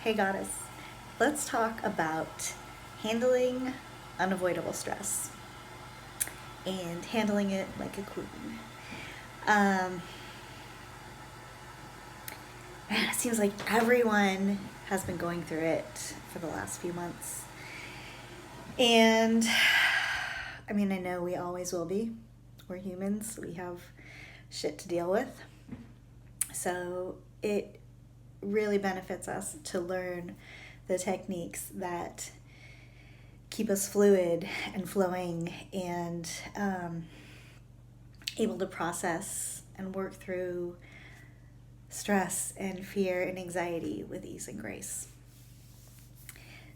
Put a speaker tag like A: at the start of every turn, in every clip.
A: Hey Goddess, let's talk about handling unavoidable stress and handling it like a queen. Um, Man, it seems like everyone has been going through it for the last few months. And I know we always will be. We're humans, we have shit to deal with. So it really benefits us to learn the techniques that keep us fluid and flowing and able to process and work through stress and fear and anxiety with ease and grace.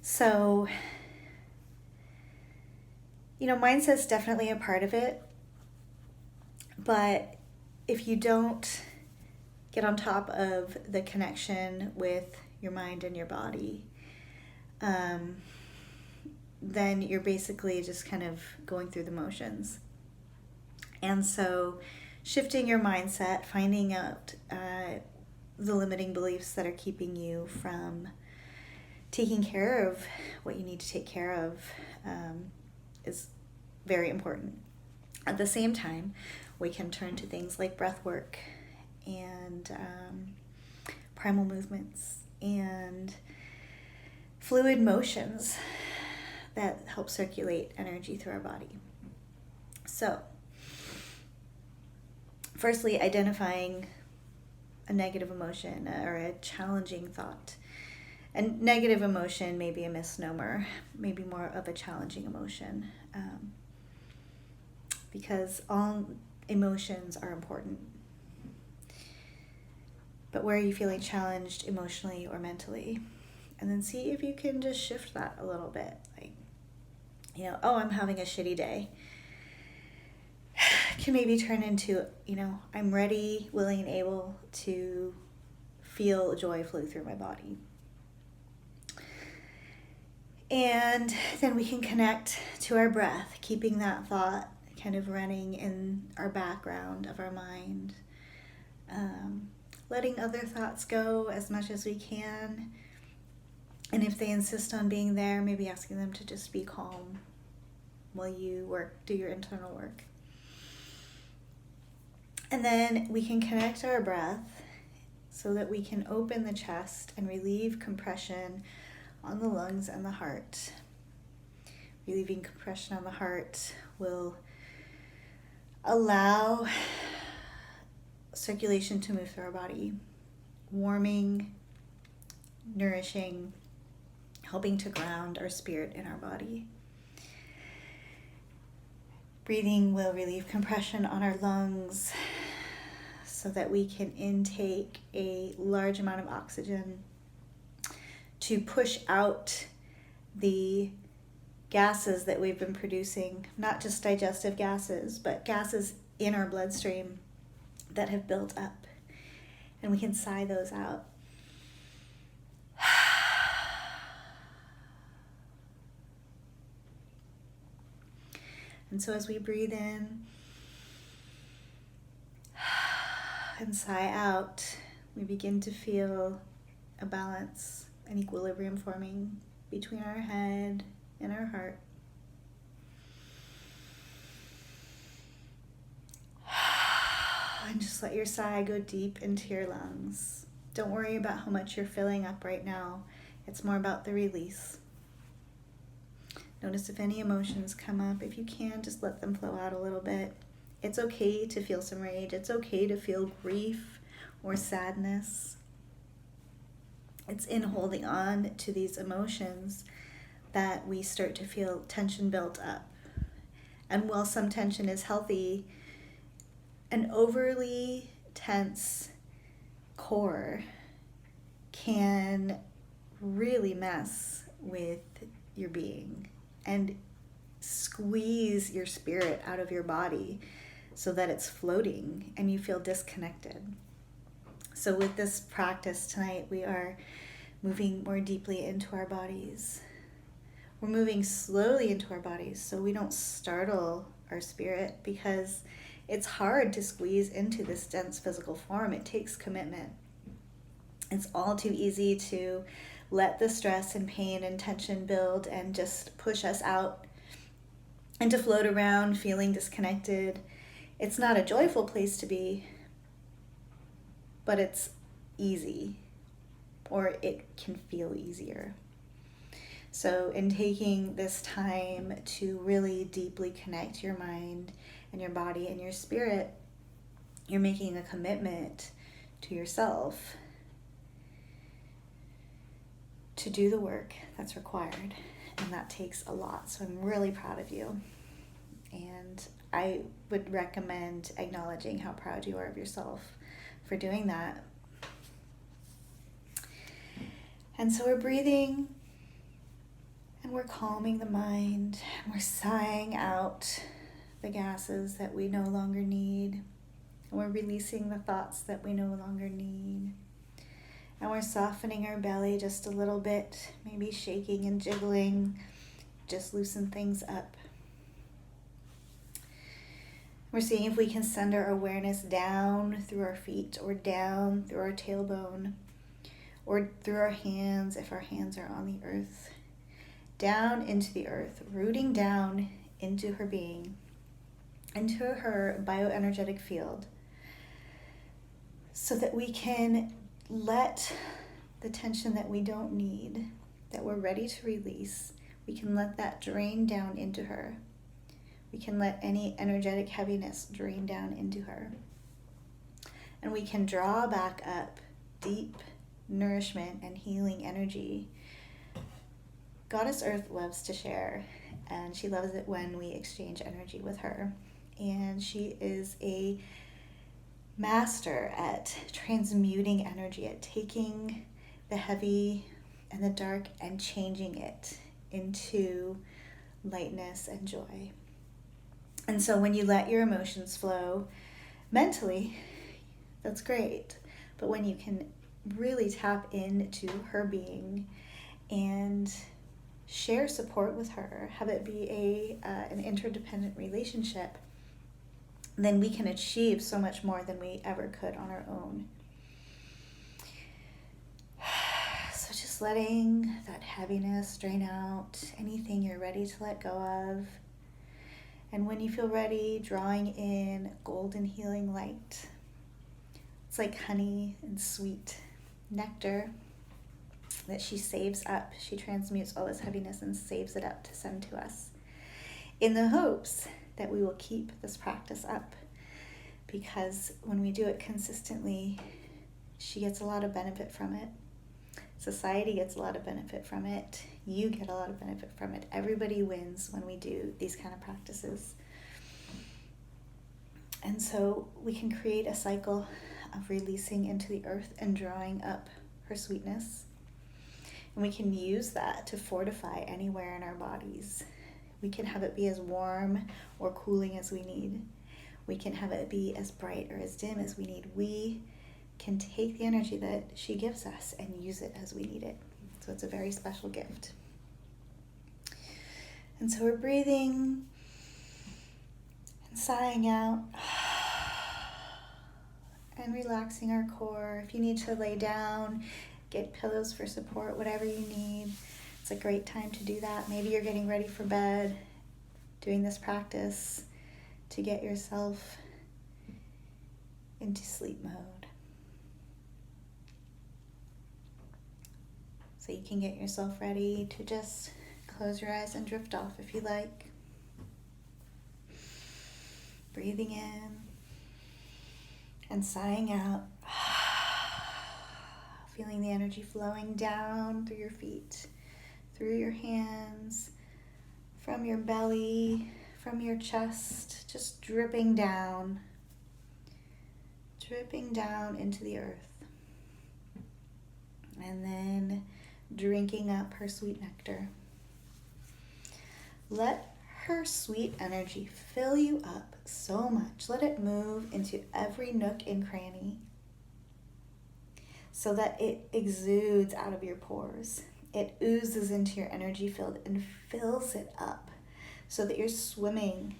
A: So, mindset's definitely a part of it, but if you don't get on top of the connection with your mind and your body, then you're basically just kind of going through the motions. And so shifting your mindset, finding out the limiting beliefs that are keeping you from taking care of what you need to take care of is very important. At the same time, we can turn to things like breathwork and primal movements and fluid motions that help circulate energy through our body. So, firstly, identifying a negative emotion or a challenging thought. And negative emotion may be a misnomer, maybe more of a challenging emotion, because all emotions are important. But where are you feeling challenged emotionally or mentally? And then see if you can just shift that a little bit. Like, oh, I'm having a shitty day. Can maybe turn into, I'm ready, willing, and able to feel joy flow through my body. And then we can connect to our breath, keeping that thought kind of running in our background of our mind. Letting other thoughts go as much as we can. And if they insist on being there, maybe asking them to just be calm while you do your internal work. And then we can connect our breath so that we can open the chest and relieve compression on the lungs and the heart. Relieving compression on the heart will allow circulation to move through our body, warming, nourishing, helping to ground our spirit in our body. Breathing will relieve compression on our lungs so that we can intake a large amount of oxygen to push out the gases that we've been producing, not just digestive gases, but gases in our bloodstream that have built up. And we can sigh those out. And so as we breathe in and sigh out, we begin to feel a balance, an equilibrium forming between our head and our heart. And just let your sigh go deep into your lungs. Don't worry about how much you're filling up right now. It's more about the release. Notice if any emotions come up. If you can, just let them flow out a little bit. It's okay to feel some rage. It's okay to feel grief or sadness. It's in holding on to these emotions that we start to feel tension built up. And while some tension is healthy, an overly tense core can really mess with your being and squeeze your spirit out of your body so that it's floating and you feel disconnected. So with this practice tonight, we are moving more deeply into our bodies. We're moving slowly into our bodies so we don't startle our spirit, because it's hard to squeeze into this dense physical form. It takes commitment. It's all too easy to let the stress and pain and tension build and just push us out and to float around feeling disconnected. It's not a joyful place to be, but it's easy, or it can feel easier. So in taking this time to really deeply connect your mind and your body and your spirit, you're making a commitment to yourself to do the work that's required, and that takes a lot. So I'm really proud of you, and I would recommend acknowledging how proud you are of yourself for doing that. And so we're breathing, and we're calming the mind, and we're sighing out the gases that we no longer need, and we're releasing the thoughts that we no longer need. And we're softening our belly just a little bit, maybe shaking and jiggling, just loosen things up. We're seeing if we can send our awareness down through our feet, or down through our tailbone, or through our hands if our hands are on the earth, down into the earth, rooting down into her being, into her bioenergetic field, so that we can let the tension that we don't need, that we're ready to release, we can let that drain down into her. We can let any energetic heaviness drain down into her. And we can draw back up deep nourishment and healing energy. Goddess Earth loves to share, and she loves it when we exchange energy with her. And she is a master at transmuting energy, at taking the heavy and the dark and changing it into lightness and joy. And so when you let your emotions flow mentally, that's great. But when you can really tap into her being and share support with her, have it be an interdependent relationship, then we can achieve so much more than we ever could on our own. So just letting that heaviness drain out, anything you're ready to let go of. And when you feel ready, drawing in golden healing light. It's like honey and sweet nectar that she saves up. She transmutes all this heaviness and saves it up to send to us, in the hopes that we will keep this practice up, because when we do it consistently, she gets a lot of benefit from it. Society gets a lot of benefit from it. You get a lot of benefit from it. Everybody wins when we do these kind of practices. And so we can create a cycle of releasing into the earth and drawing up her sweetness. And we can use that to fortify anywhere in our bodies. We can have it be as warm or cooling as we need. We can have it be as bright or as dim as we need. We can take the energy that she gives us and use it as we need it. So it's a very special gift. And so we're breathing and sighing out and relaxing our core. If you need to lay down, get pillows for support, whatever you need. It's a great time to do that. Maybe you're getting ready for bed, doing this practice to get yourself into sleep mode. So you can get yourself ready to just close your eyes and drift off if you like. Breathing in and sighing out. Feeling the energy flowing down through your feet, through your hands, from your belly, from your chest, just dripping down into the earth. And then drinking up her sweet nectar. Let her sweet energy fill you up so much. Let it move into every nook and cranny so that it exudes out of your pores. It oozes into your energy field and fills it up so that you're swimming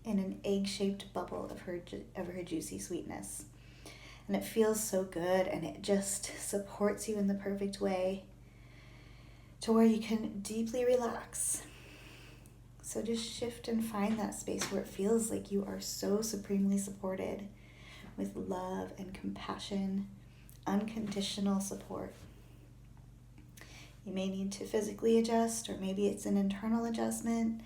A: in an egg-shaped bubble of her juicy sweetness. And it feels so good, and it just supports you in the perfect way. to where you can deeply relax. So just shift and find that space where it feels like you are so supremely supported with love and compassion, unconditional support. You may need to physically adjust, or maybe it's an internal adjustment,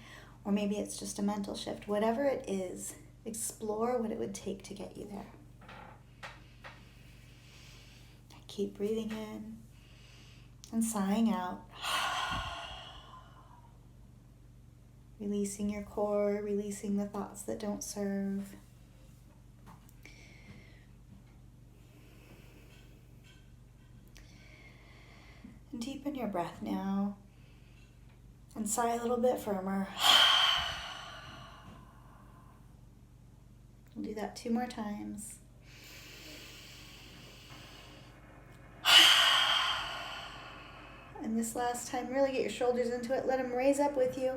A: or maybe it's just a mental shift. Whatever it is, explore what it would take to get you there. Keep breathing in and sighing out. Releasing your core, releasing the thoughts that don't serve. And deepen your breath now. And sigh a little bit firmer. We'll do that 2 more times. And this last time, really get your shoulders into it. Let them raise up with you.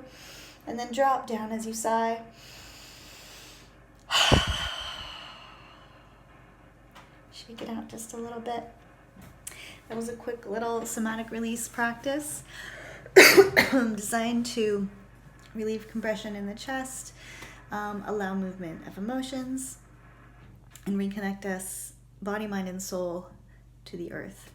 A: And then drop down as you sigh. Shake it out just a little bit. That was a quick little somatic release practice designed to relieve compression in the chest, allow movement of emotions, and reconnect us, body, mind, and soul, to the earth.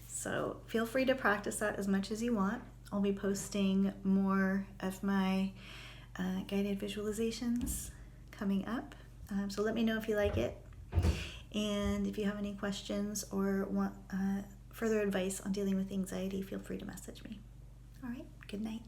A: So feel free to practice that as much as you want. I'll be posting more of my guided visualizations coming up. So let me know if you like it. And if you have any questions or want further advice on dealing with anxiety, feel free to message me. All right, good night.